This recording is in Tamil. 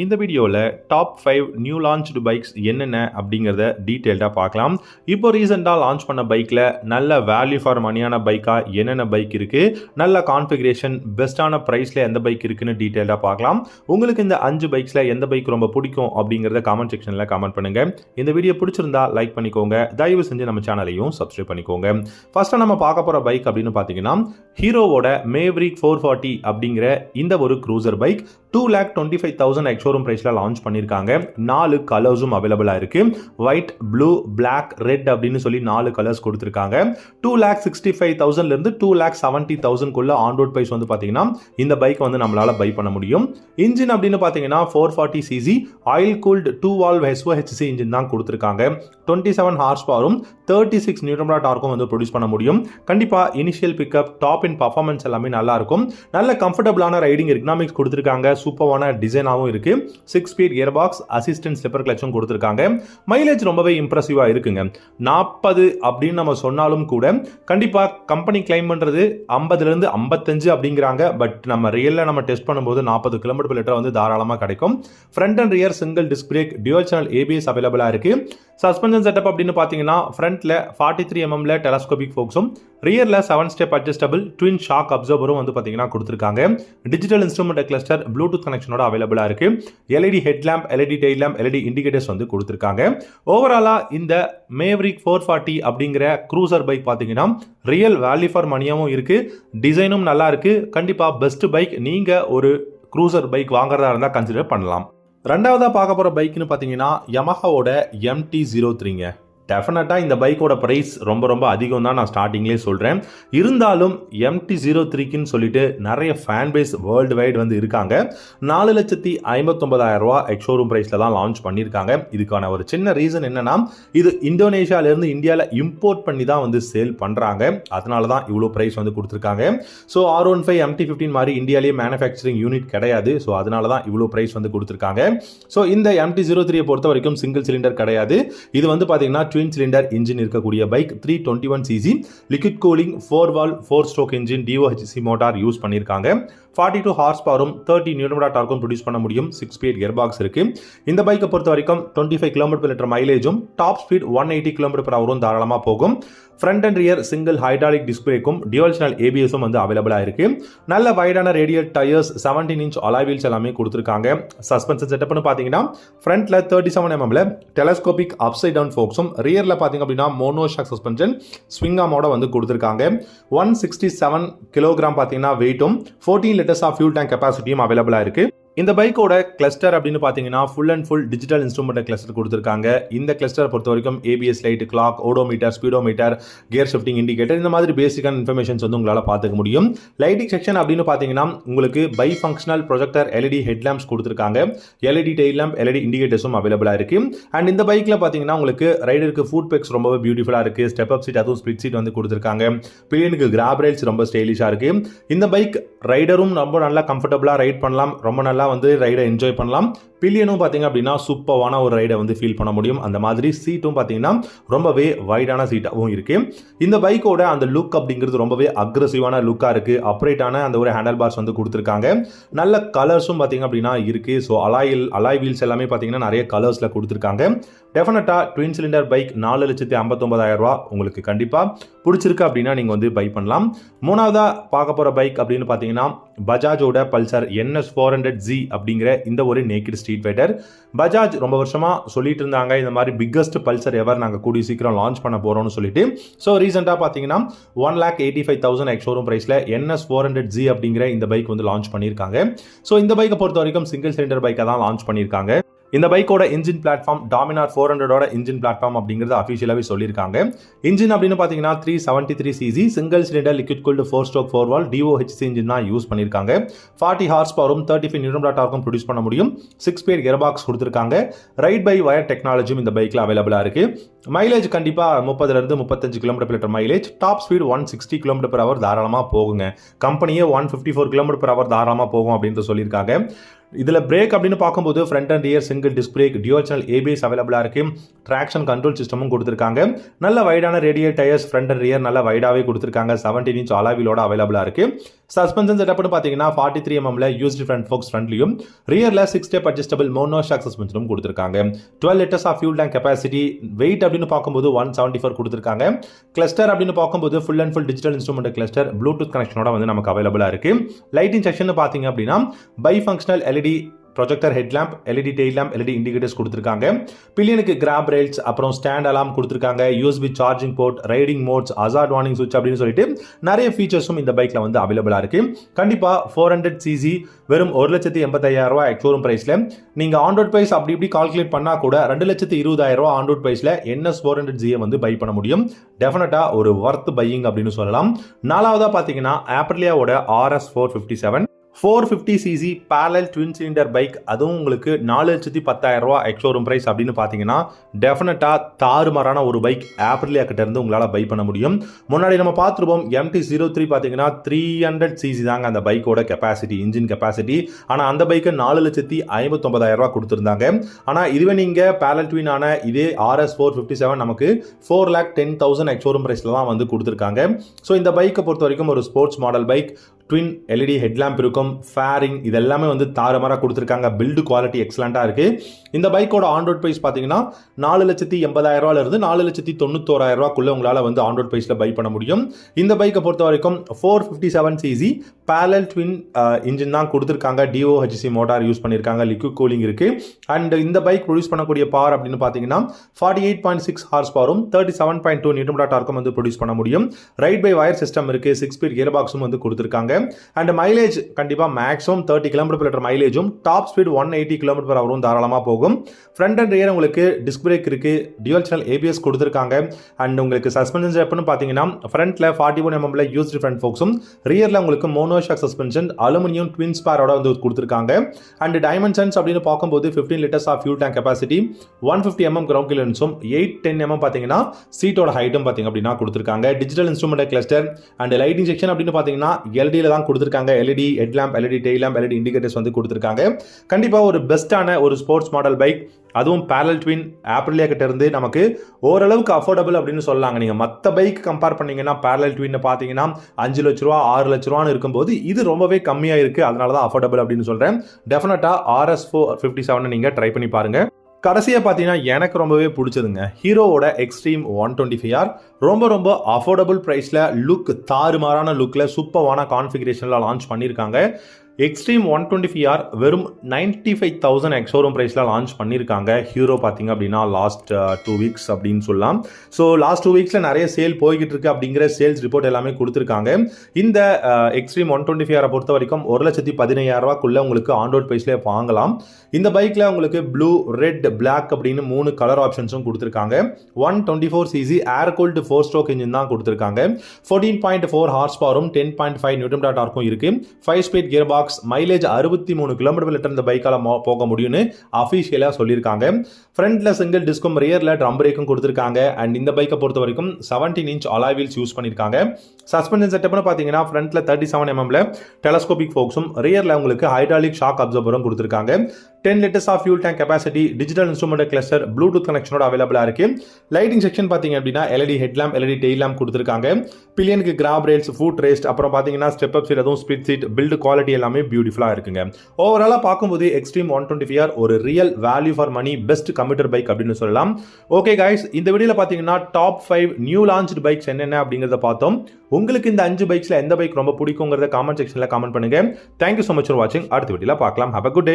இந்த வீடியோவில் டாப் 5 நியூ லான்ச்டு பைக்ஸ் என்னென்ன அப்படிங்கிறத டீட்டெயில்டாக பார்க்கலாம். இப்போ ரீசெண்டாக லான்ச் பண்ண பைக்கில் நல்ல வேல்யூ ஃபார் மணியான பைக்காக என்னென்ன பைக் இருக்குது, நல்ல கான்ஃபிகரேஷன், பெஸ்ட்டான ப்ரைஸில் எந்த பைக் இருக்குன்னு டீட்டெயில்டாக பார்க்கலாம். உங்களுக்கு இந்த 5 பைக்ஸில் எந்த பைக் ரொம்ப பிடிக்கும் அப்படிங்கிறத காமெண்ட் செக்ஷனில் கமெண்ட் பண்ணுங்கள். இந்த வீடியோ பிடிச்சிருந்தா லைக் பண்ணிக்கோங்க, தயவு செஞ்சு நம்ம சேனலையும் சப்ஸ்கிரைப் பண்ணிக்கோங்க. ஃபர்ஸ்ட்டாக நம்ம பார்க்க போகிற பைக் அப்படின்னு பார்த்தீங்கன்னா ஹீரோவோட மேவரிக் 440 அப்படிங்கிற இந்த ஒரு க்ரூசர் பைக் 2,25,000 எக்ஸ்ஷோரூம் பிரைஸில் லான்ச் பண்ணியிருக்காங்க. 4 கலர்ஸும் அவைலபிளாக இருக்குது. ஒயிட், ப்ளூ, பிளாக், ரெட் அப்படின்னு சொல்லி 4 கலர்ஸ் கொடுத்துருக்காங்க. 2,65,000லேருந்து 2,70,000க்குள்ள ஆன் ரோட் ப்ரைஸ் வந்து பார்த்தீங்கன்னா இந்த பைக் வந்து நம்மளால் பை பண்ண முடியும். இன்ஜின் அப்படின்னு பார்த்தீங்கன்னா 440cc oil cooled 2 valve SOHC engine தான் கொடுத்துருக்காங்க. 27 ஹார்ஸ் பவரும் 36 நியூட்டன் டார்க்கும் வந்து ப்ரொடியூஸ் பண்ண முடியும். கண்டிப்பாக இனிஷியல் பிக்கப், டாப் இன் பர்ஃபார்மன்ஸ் எல்லாமே நல்லா இருக்கும். நல்ல கம்ஃபர்டபுளான ரைடிங் எக்கனாமிக்ஸ் கொடுத்துருக்காங்க. சூப்பரான டிசைனாகவும் இருக்கு. 6 speed gear box, assistant slipper கிளச்சும் கொடுத்துருக்காங்க. மைலேஜ் ரொம்பவே இம்ப்ரெசிவா இருக்குங்க. 40 அப்படின்னு நம்ம சொன்னாலும் கூட கண்டிப்பா கம்பெனி கிளைம் பண்றது 50லேருந்து 55 அப்படிங்கிறாங்க. பட் நம்ம ரியல்ல நம்ம டெஸ்ட் பண்ணும்போது 40 km/லிட்டர் வந்து தாராளமாக கிடைக்கும். Front and rear single disc brake, dual channel ABS அவைலபிளா இருக்கு. சஸ்பென்ஷன் செட்டப் அப்படின்னு பார்த்தீங்கன்னா ஃப்ரண்ட்ல 43 mm டெலஸ்கோபிக் ஃபோக்ஸும், ரியர்ல 7 ஸ்டெப் அட்ஜஸ்டபிள் ட்வின் ஷாக் அப்சர்வரும் வந்து பார்த்தீங்கன்னா கொடுத்துருக்காங்க. டிஜிட்டல் இன்ஸ்ட்ருமெண்ட் கிளஸ்டர், ப்ளூடூத் கனெக்ஷனோட அவைலபிளா இருக்கு. LED head lamp, LED tail lamp, LED indicators வந்து கொடுத்துருக்காங்க. ஓவராலா இந்த மேவரிக் 440 அப்படிங்கிற க்ரூசர் பைக் பார்த்தீங்கன்னா ரியல் வேல்யூ ஃபார் மணியாவும் இருக்கு, டிசைனும் நல்லா இருக்கு. கண்டிப்பா பெஸ்ட் பைக். நீங்க ஒரு க்ரூசர் பைக் வாங்குறதா இருந்தால் கன்சிடர் பண்ணலாம். ரெண்டாவதா பார்க்க போகிற பைக்னு பார்த்தீங்கன்னா யமஹாவோட MT-03ங்க. டெஃபினட்டாக இந்த பைக்கோட ப்ரைஸ் ரொம்ப ரொம்ப அதிகம் தான் நான் ஸ்டார்டிங்லேயே சொல்கிறேன். இருந்தாலும் MT-03க்குன்னு சொல்லிட்டு நிறைய ஃபேன் பேஸ் வேர்ல்டு வைட் வந்து இருக்காங்க. 4,59,000 ரூபா எக்ஸ்ஷோரூம் ப்ரைஸில் தான் லான்ச் பண்ணியிருக்காங்க. இதுக்கான ஒரு சின்ன ரீசன் என்னன்னா, இது இந்தோனேஷியாவிலேருந்து இந்தியாவில் இம்போர்ட் பண்ணி தான் வந்து சேல் பண்ணுறாங்க. அதனால தான் இவ்வளோ ப்ரைஸ் வந்து கொடுத்துருக்காங்க. ஸோ R15 MT-15 மாதிரி இந்தியாவிலேயே மேனுஃபேக்சரிங் யூனிட் கிடையாது. ஸோ அதனால தான் இவ்வளோ ப்ரைஸ் வந்து கொடுத்துருக்காங்க. ஸோ இந்த MT-03 பொறுத்த வரைக்கும் சிங்கிள் சிலிண்டர் கிடையாது. இது வந்து பார்த்தீங்கன்னா ட்வின் சிலிண்டர் இன்ஜின் இருக்கக்கூடிய bike. 321cc liquid cooling 4 valve 4 stroke engine, DOHC motor use பண்ணியிருக்காங்க. 42 ஹார்ஸ் பவரும் 30 நியூட்டன் டார்க்கும் ப்ரொடியூஸ் பண்ண முடியும். 6 ஸ்பீட் கியர் பாக்ஸ் இருக்கு. இந்த பைக்கை பொறுத்த வரைக்கும் 25 km/லிட்டர் மைலேஜும், டாப் ஸ்பீட் 180 km/h தாராளமாக போகும். Front and rear single hydraulic disc பிரேக்கும், டியூவல் சேனல் ABSம் வந்து அவைலபிளா இருக்கு. நல்ல வைடான radial tyres, 17 inch alloy wheels எல்லாமே கொடுத்துருக்காங்க. சஸ்பென்ஷன் செட்டப்னு பார்த்தீங்கன்னா ஃப்ரண்ட்ல 37 mm டெலஸ்கோபிக் அப்சைட் டவுன் ஃபோக்ஸும், ரியர்ல பார்த்தீங்க அப்படின்னா மோனோஷாக் சஸ்பென்ஷன் ஸ்விங் ஆமோட வந்து கொடுத்துருக்காங்க. 167 kg பார்த்தீங்கன்னா வெயிட்டும், 14 லிட்டர்ஸ் ஆஃப் ஃபியூல் டேங்க் கெப்பாசிட்டியும் அவைலபிளா இருக்கு. இந்த பைக்கோட கிளஸ்டர் அப்படின்னு பார்த்தீங்கன்னா full and full digital instrument cluster கொடுத்துருக்காங்க. இந்த கிளஸ்டர் பொறுத்த வரைக்கும் ABS light, clock, odometer, speedometer, gear shifting indicator, இந்த மாதிரி பேசிக்கான இன்ஃபர்மேஷன்ஸ் வந்து உங்களால் பார்த்துக்க முடியும். லைட்டிங் செக்ஷன் அப்படின்னு பார்த்தீங்கன்னா உங்களுக்கு by functional projector LED head lamps கொடுத்துருக்காங்க. LED டெயில் லேம்ப், LED இண்டிகேட்டர்ஸும் அவைலபிளாக இருக்கு. அண்ட் இந்த பைக்கில் பார்த்தீங்கன்னா உங்களுக்கு ரைடருக்கு ஃபுட் பெக்ஸ் ரொம்பவே பியூட்டிஃபுல்லாக இருக்கு. ஸ்டெப் அப் சீட், அதுவும் ஸ்பிளிட் சீட் வந்து கொடுத்துருக்காங்க. பில்லியனுக்கு கிராப் ரைல்ஸ் ரொம்ப ஸ்டைலிஷாக இருக்கு. இந்த பைக் ரைடரும் ரொம்ப நல்லா கம்ஃபர்டபுளாக ரைட் பண்ணலாம், ரொம்ப நல்லா வந்து ரைடை என்ஜாய் பண்ணலாம். பில்லியனும் பார்த்தீங்க அப்படின்னா சூப்பரான ஒரு ரைடை வந்து ஃபீல் பண்ண முடியும். அந்த மாதிரி சீட்டும் பார்த்தீங்கன்னா ரொம்பவே வைடான சீட்டாகவும் இருக்கு. இந்த பைக்கோட அந்த லுக் அப்படிங்கிறது ரொம்பவே அக்ரெசிவான லுக்காக இருக்கு. அப்ரைட்டான அந்த ஒரு ஹேண்டல் பார்ஸ் வந்து கொடுத்துருக்காங்க. நல்ல கலர்ஸும் பார்த்தீங்க அப்படின்னா இருக்கு. ஸோ அலாய் வீல்ஸ் எல்லாமே பார்த்தீங்கன்னா நிறைய கலர்ஸில் கொடுத்துருக்காங்க. டெஃபினட்டாக ட்வின் சிலிண்டர் பைக் 4,59,000 ரூபா உங்களுக்கு கண்டிப்பாக பிடிச்சிருக்கு அப்படின்னா நீங்கள் வந்து பை பண்ணலாம். மூணாவதா பார்க்க போகிற பைக் அப்படின்னு பார்த்தீங்கன்னா பஜாஜோட பல்சர் NS 400Z அப்படிங்கிற இந்த ஒரு நேக்கிட் ஸ்ட்ரீட் ஃபைட்டர். பஜாஜ் ரொம்ப வருஷமா சொல்லிட்டு இருந்தாங்க இந்த மாதிரி பிக்கஸ்ட் பல்சர் எவர் நாங்கள் கூடிய சீக்கிரம் லான்ச் பண்ண போறோம்னு சொல்லிட்டு. ஸோ ரீசெண்டாக பார்த்தீங்கன்னா 1,85,000 எக்ஸ்ஷோரூம் பிரைஸ்ல NS 400Z அப்படிங்கிற இந்த பைக் வந்து லான்ச் பண்ணியிருக்காங்க. ஸோ இந்த பைக்கை பொறுத்த வரைக்கும் சிங்கிள் சிலிண்டர் பைக்கை தான் லான்ச் பண்ணியிருக்காங்க. இந்த பைக்கோட இன்ஜின் பிளாட்ஃபார்ம் டாமினார் 400ஓட இன்ஜின் பிளாட்ஃபார்ம் அப்படிங்கிறது அஃபிஷியலாகவே சொல்லியிருக்காங்க. இன்ஜின் அப்படின்னு பார்த்தீங்கன்னா 373cc single cylinder liquid cooled 4 stroke 4 valve DOHC engine தான் யூஸ் பண்ணியிருக்காங்க. 40 ஹார்ஸ் பவரும் 35 நியூட்டன் டார்க்கும் ப்ரொடியூஸ் பண்ண முடியும். 6 ஸ்பீட் கியர் பாக்ஸ் கொடுத்துருக்காங்க. ரைட் பை வயர் டெக்னாலஜியும் இந்த பைக்கில் அவைலபிளா இருக்கு. மைலேஜ் கண்டிப்பாக 30லேருந்து 35 km/லிட்டர் மைலேஜ், டாப் ஸ்பீட் 160 km/h தாராளமாக போகுங்க. கம்பெனியே 154 km/h தாராளமாக போகும் அப்படின்னு சொல்லியிருக்காங்க. இதில் பிரேக் அப்படின்னு பார்க்கும்போது front and rear single disc brake, dual channel ABS அவைலபிளாக இருக்கு. ட்ராக்ஷன் கண்ட்ரோல் சிஸ்டமும் கொடுத்துருக்காங்க. நல்ல வைடான radial tyres, front and rear நல்ல வைடாவே கொடுத்துருக்காங்க. 17 இன்ச் அலாய் வீலோட அவைலபிளாக இருக்கு. சஸ்பென்ஷன் செட்டப்னு பார்த்தீங்கன்னா 43 mm யூஸ்டு ஃப்ரண்ட் ஃபோக்ஸ் ஃப்ரண்ட்லையும் ரியரில் 6 ஸ்டெப் அட்ஜஸ்டபிள் மோனோ ஷாக் சஸ்பென்ஷனும் கொடுத்துருக்காங்க. 12 litres of fuel tank capacity. Weight அப்படின்னு பார்க்கும்போது 174 கொடுத்துருக்காங்க. கிளஸ்டர் அப்படின்னு பார்க்கும்போது full and full digital instrument cluster bluetooth கனெக்ஷனோட வந்து நமக்கு அவைலபிளாக இருக்கு. லைட்டிங் செக்ஷன் பார்த்தீங்க அப்படின்னா bi functional LED projector headlamp, LED tail lamp, LED indicators கொடுத்துருக்காங்க. பில்லியனுக்கு கிராப் ரெயில்ஸ், அப்புறம் ஸ்டாண்ட் அலாம் கொடுத்துருக்காங்க. USB charging port, riding modes, hazard warning சுவிட்ச் அப்படின்னு சொல்லிட்டு நிறைய ஃபீச்சர்ஸும் இந்த பைக்ல வந்து அவைலபிளா இருக்கு. கண்டிப்பா 400cc வெறும் 1,85,000 எக்ஸ்ஷோரூம் பிரைஸ்ல நீங்க ஆன் ரோட் பிரைஸ் அப்படி இப்படி கால்குலேட் பண்ணா கூட 2,20,000 ஆன் ரோட் பிரைஸ்ல NS 400G வந்து பை பண்ண முடியும். டெஃபினட்டா ஒரு வர்த் பையிங் அப்படின்னு சொல்லலாம். நாலாவதா பாத்தீங்கன்னா ஆப்ரிலியாவோட RS 457 450cc parallel twin cylinder bike. அதுவும் உங்களுக்கு 4,10,000 எக்ஸ்ஷோரூம் பிரைஸ் அப்படின்னு பார்த்தீங்கன்னா டெஃபினட்டாக தாறுமாறான ஒரு பைக் ஆப்ரிலியா கிட்ட இருந்து உங்களால் பை பண்ண முடியும். முன்னாடி நம்ம பார்த்துருப்போம் MT-03 பார்த்தீங்கன்னா 300cc தாங்க அந்த பைக்கோட கெப்பாசிட்டி, இன்ஜின் கெப்பாசிட்டி. ஆனால் அந்த பைக்கு 4,59,000 கொடுத்துருந்தாங்க. ஆனால் இதுவே நீங்கள் parallel twin ஆன இதே RS 457 நமக்கு 4,10,000 எக்ஸ்ஷோரூம் பிரைஸ்ல தான் வந்து கொடுத்துருக்காங்க. ஸோ இந்த பைக்கை பொறுத்த வரைக்கும் ஒரு sports model bike. Twin LED headlamp இருக்கும், ஃபேரிங், இது எல்லாமே வந்து தாறுமாறாக கொடுத்துருக்காங்க. பில்டு குவாலிட்டி எக்ஸலண்ட்டாக இருக்குது. இந்த பைக்கோட ஆன் ரோட் ப்ரைஸ் பார்த்தீங்கன்னா 4,80,000 4,91,000 உங்களால் வந்து ஆன் ரோட் ப்ரைஸில் பை பண்ண முடியும். இந்த பைக்கை பொறுத்த வரைக்கும் 457cc parallel twin இன்ஜின் தான் கொடுத்துருக்காங்க. DOHC மோட்டார் யூஸ் பண்ணியிருக்காங்க, லிக்விட் கூலிங் இருக்குது. அண்ட் இந்த பைக் ப்ரொடியூஸ் பண்ணக்கூடிய பவர் அப்படின்னு பார்த்தீங்கன்னா 48.6 ஹார்ஸ் பவரும் 37.2 நியூட்டன் டார்க்கும் வந்து ப்ரொடியூஸ் பண்ண முடியும். ரைட் பை வயர் சிஸ்டம் இருக்குது, 6 ஸ்பீட் கியர் பாக்ஸும் வந்து கொடுத்துருக்காங்க. அண்ட் மைலேஜ் கண்டிப்பாக மேக்ஸிமம் 30 km/h மைலேஜும், டாப் ஸ்பீட் 180 km/h தாராளமாக போகும். ஃப்ரண்ட் அண்ட் ரியர் உங்களுக்கு டிஸ்க் பிரேக் இருக்கு, டியூவல் சேனல் ABS கொடுத்துருக்காங்க. அண்ட் உங்களுக்கு சஸ்பென்ஷன் எப்படின்னு பார்த்தீங்கன்னா ஃப்ரண்ட்ல 41 mm யூஸ்டு ஃப்ரண்ட் ஃபோக்ஸும், ரியர்ல உங்களுக்கு மோனோஷாக் சஸ்பென்ஷன் அலுமினியம் ட்வின் ஸ்பேரோட வந்து கொடுத்துருக்காங்க. அண்ட் டைமென்ஷன்ஸ் அப்படின்னு பார்க்கும்போது 15 litres of fuel tank capacity, 150 mm ground கிளியரன்ஸும், 810 mm பார்த்தீங்கன்னா சீட்டோட ஹைட்டும் பார்த்தீங்க அப்படின்னா கொடுத்துருக்காங்க. Digital instrument cluster and lighting section அப்படின்னு பார்த்தீங்கன்னா LED தான் கொடுத்துருக்காங்க. LED headlamp, LED tail lamp, LED indicators வந்து கொடுத்துருக்காங்க. கண்டிப்பாக ஒரு பெஸ்ட்டான ஒரு ஸ்போர்ட்ஸ் மாடல் பைக், அதுவும் parallel twin ஆப்ரிலியா கிட்ட இருந்து நமக்கு ஓரளவுக்கு அஃபோர்டபுள் அப்படின்னு சொல்லலாங்க. நீங்கள் மற்ற பைக் கம்பேர் பண்ணீங்கன்னா parallel twin பார்த்தீங்கன்னா 5 லட்ச ரூபா 6 லட்ச ரூபான்னு இருக்கும்போது இது ரொம்பவே கம்மியாக இருக்குது. அதனால தான் அஃபோர்டபுள் அப்படின்னு சொல்கிறேன். டெஃபினட்டாக RS 457 நீங்கள் ட்ரை பண்ணி பாருங்க. கடைசியாக பார்த்தீங்கன்னா எனக்கு ரொம்பவே பிடிச்சதுங்க ஹீரோவோட எக்ஸ்ட்ரீம் 125R. ரொம்ப அஃபோர்டபுள் ப்ரைஸில் லுக், தாறுமாறான லுக்கில் சூப்பரான கான்ஃபிகரேஷனில் லான்ச் பண்ணியிருக்காங்க. எக்ஸ்ட்ரீம் 125R வெறும் 95,000 எக்ஸ்ஷோரூம் பிரைஸில் லான்ச் பண்ணியிருக்காங்க. ஹீரோ பார்த்தீங்க அப்படின்னா லாஸ்ட் 2 வீக்ஸ் அப்படின்னு சொல்லலாம். ஸோ லாஸ்ட் 2 வீக்ஸில் நிறைய சேல் போய்கிட்டு இருக்கு அப்படிங்கிற சேல்ஸ் ரிப்போர்ட் எல்லாமே கொடுத்துருக்காங்க. இந்த எக்ஸ்ட்ரீம் 125R பொறுத்த வரைக்கும் 1,15,000 உங்களுக்கு ஆன் ரோட் பிரைஸ்லேயே வாங்கலாம். இந்த பைக்கில் உங்களுக்கு ப்ளூ, ரெட், பிளாக் அப்படின்னு 3 கலர் ஆப்ஷன்ஸும் கொடுத்துருக்காங்க. 124cc ஏர் கூல்டு 4 ஸ்ட்ரோக் இன்ஜின் தான் கொடுத்துருக்காங்க. 14.4 ஹார்ஸ் பவரும் 10.5 நியூட்டன் டார்க்கும் இருக்கு. 5 speed gear box, mileage 63 km/h இந்த பைக்கால போக முடியும்னு அஃபிஷியலா சொல்லியிருக்காங்க. ஃப்ரண்ட்ல சிங்கிள் டிஸ்கும், ரியர்ல ட்ரம் பிரேக்கும் கொடுத்துருக்காங்க. அண்ட் இந்த பைக்கை பொறுத்த வரைக்கும் 17 inch அலாய் வீல்ஸ் யூஸ் பண்ணியிருக்காங்க. சஸ்பென்ஷன் செட்டப்னு பார்த்தீங்கன்னா ஃப்ரண்ட்ல 37 mm டெலஸ்கோபிக் ஃபோக்ஸும், ரியர்ல உங்களுக்கு ஹைட்ராலிக் ஷாக் அப்சர்வரும் கொடுத்துருக்காங்க. 10 litres of fuel tank capacity, digital instrument cluster, bluetooth கனெக்ஷனோட அவைலபிளாக இருக்கு. லைட்டிங் செக்ஷன் பார்த்தீங்க அப்படின்னா LED headlamp, LED tail lamp கொடுத்துருக்காங்க. பில்லியனுக்கு கிராப் ரெயில்ஸ், ஃபுட் ரெஸ்ட், அப்புறம் பார்த்தீங்கன்னா ஸ்டெப் அப் சீட், அதுவும் ஸ்பிட் சீட், பில்டு குவாலிட்டி எல்லாமே பியூட்டிஃபுல்லாக இருக்குங்க. ஓவராலாக பார்க்கும்போது எக்ஸ்ட்ரீம் 125R ஒரு real value for money best commuter bike அப்படின்னு சொல்லலாம். ஓகே கைஸ், இந்த வீடியோவில் பார்த்தீங்கன்னா டாப் 5 நியூ லான்ச்டு பைக்ஸ் என்னென்ன அப்படிங்கிறத பார்த்தோம். உங்களுக்கு இந்த 5 பைக்ஸில் எந்த பைக் ரொம்ப பிடிக்குங்கிறத காமெண்ட் செக்ஷனில் காமெண்ட் பண்ணுங்க. தேங்க்யூ ஸோ மச் ஃபார் வாட்சிங். அடுத்த வீடியோவில் பார்க்கலாம். Have a good day.